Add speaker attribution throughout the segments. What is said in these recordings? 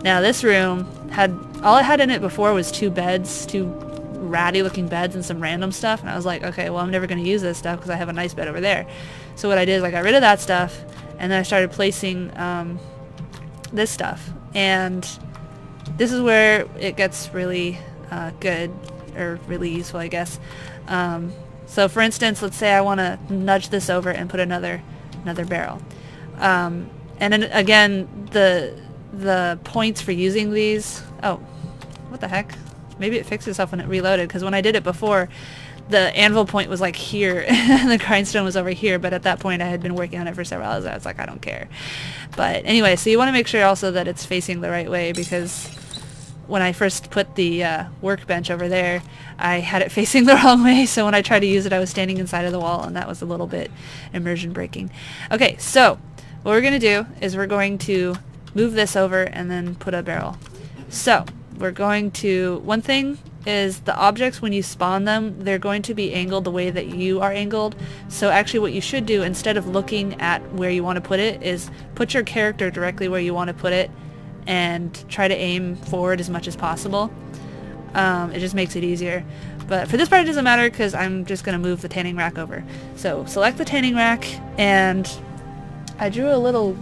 Speaker 1: Now this room had, all it had in it before was 2 beds, 2 ratty looking beds and some random stuff, and I was like, okay, well I'm never going to use this stuff because I have a nice bed over there. So what I did is I got rid of that stuff, and then I started placing this stuff, and this is where it gets really good, or really useful, I guess. So for instance, let's say I want to nudge this over and put another barrel. And then again, the points for using these, oh, what the heck? Maybe it fixed itself when it reloaded, because when I did it before, the anvil point was like here and the grindstone was over here, but at that point I had been working on it for several hours. I was like, I don't care. But anyway, so you want to make sure also that it's facing the right way, because when I first put the workbench over there, I had it facing the wrong way, so when I tried to use it I was standing inside of the wall, and that was a little bit immersion breaking. Okay, so what we're going to do is we're going to move this over and then put a barrel. So we're going to, one thing is the objects, when you spawn them, they're going to be angled the way that you are angled. So actually what you should do, instead of looking at where you want to put it, is put your character directly where you want to put it and try to aim forward as much as possible. It just makes it easier. But for this part it doesn't matter, because I'm just going to move the tanning rack over. So select the tanning rack, and I drew a little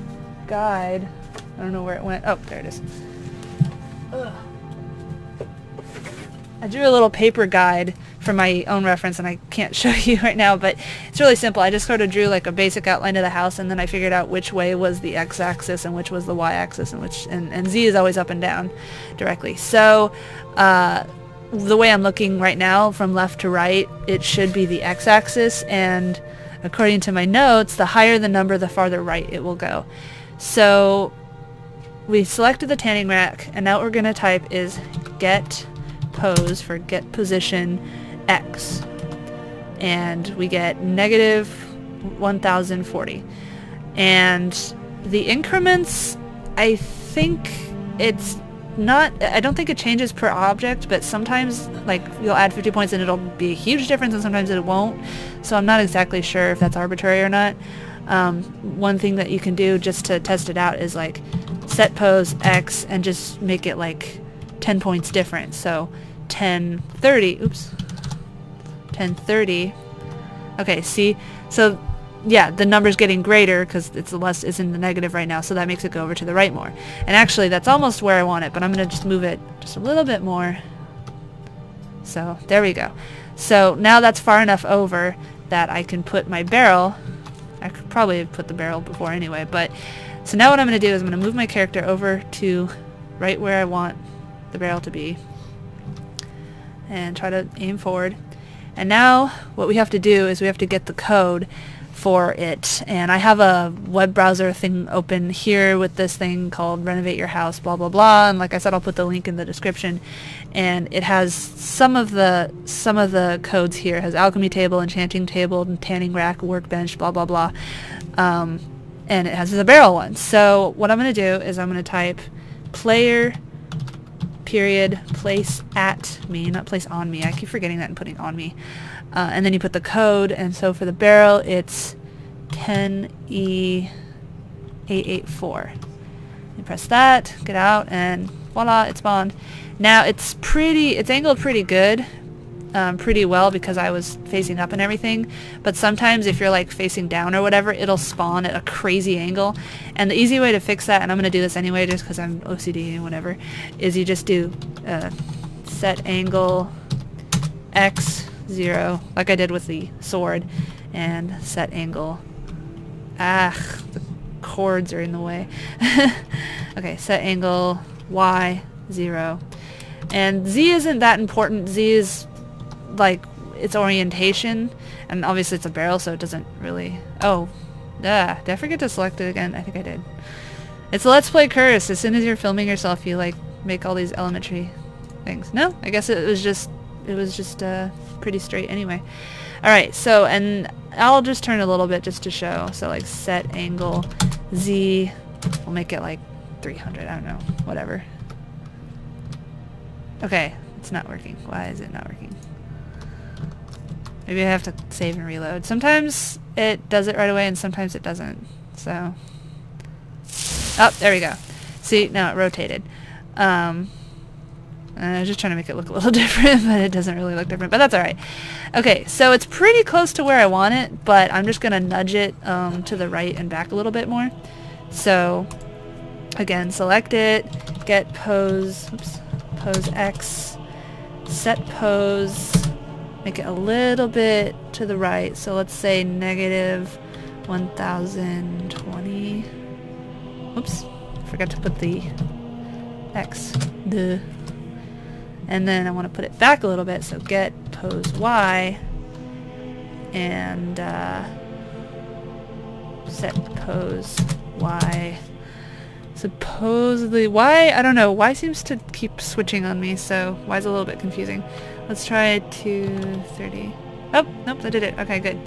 Speaker 1: guide. I don't know where it went. Oh, there it is. Ugh. I drew a little paper guide for my own reference, and I can't show you right now, but it's really simple. I just sort of drew like a basic outline of the house, and then I figured out which way was the x-axis and which was the y-axis, and z is always up and down directly. So the way I'm looking right now from left to right, it should be the x-axis, and according to my notes, the higher the number, the farther right it will go. So we selected the tanning rack, and now what we're going to type is get pose for get position X, and we get negative 1040. And the increments, I think it's not, I don't think it changes per object, but sometimes like you'll add 50 points and it'll be a huge difference, and sometimes it won't. So I'm not exactly sure if that's arbitrary or not. One thing that you can do just to test it out is like set pose X and just make it like 10 points different. So 1030, oops, 1030. Okay, see, so yeah, the number's getting greater because it's in the negative right now, so that makes it go over to the right more. And actually that's almost where I want it, but I'm gonna just move it just a little bit more. So there we go. So now that's far enough over that I can put my barrel. I could probably have put the barrel before anyway, but so now what I'm going to do is I'm going to move my character over to right where I want the barrel to be and try to aim forward. And now what we have to do is we have to get the code for it, and I have a web browser thing open here with this thing called renovate your house blah blah blah, and like I said, I'll put the link in the description, and it has some of the codes here. It has alchemy table, enchanting table, tanning rack, workbench, blah blah blah, and it has the barrel one. So what I'm going to do is I'm going to type player period place at me, not place on me. I keep forgetting that and putting on me. And then you put the code, and so for the barrel it's 10E884. You press that, get out, and voila, it spawned. Now it's angled pretty good, pretty well because I was facing up and everything, but sometimes if you're like facing down or whatever, it'll spawn at a crazy angle. And the easy way to fix that, and I'm going to do this anyway just because I'm OCD and whatever, is you just do set angle X 0, like I did with the sword, and set angle, the chords are in the way. Okay, set angle Y 0, and Z isn't that important. Z is like its orientation, and obviously it's a barrel, so it doesn't really, did I forget to select it again? I think I did. It's a Let's Play curse. As soon as you're filming yourself, you like make all these elementary things. No, I guess it was just pretty straight anyway. Alright, so, and I'll just turn a little bit just to show. So like set angle Z, we'll make it like 300, I don't know, whatever. Okay, it's not working. Why is it not working? Maybe I have to save and reload. Sometimes it does it right away and sometimes it doesn't. So, oh, there we go. See, now it rotated. I was just trying to make it look a little different, but it doesn't really look different, but that's alright. Okay, so it's pretty close to where I want it, but I'm just going to nudge it to the right and back a little bit more. So, again, select it, get pose, oops, pose X, set pose, make it a little bit to the right, so let's say negative 1020. Oops, forgot to put the X. Duh. And then I want to put it back a little bit, so get pose Y and set pose Y. Supposedly Y, I don't know, Y seems to keep switching on me, so Y's a little bit confusing. Let's try 230. Oh, nope, I did it. Okay, good.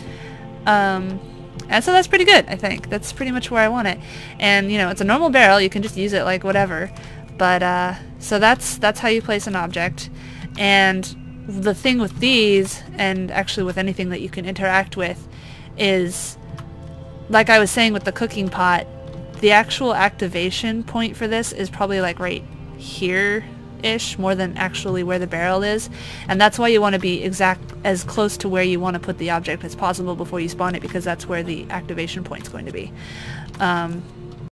Speaker 1: And so that's pretty good, I think. That's pretty much where I want it. And, you know, it's a normal barrel, you can just use it like whatever. But, so that's how you place an object. And the thing with these, and actually with anything that you can interact with, is, like I was saying with the cooking pot, the actual activation point for this is probably like right here-ish, more than actually where the barrel is. And that's why you want to be as close to where you want to put the object as possible before you spawn it, because that's where the activation point is going to be.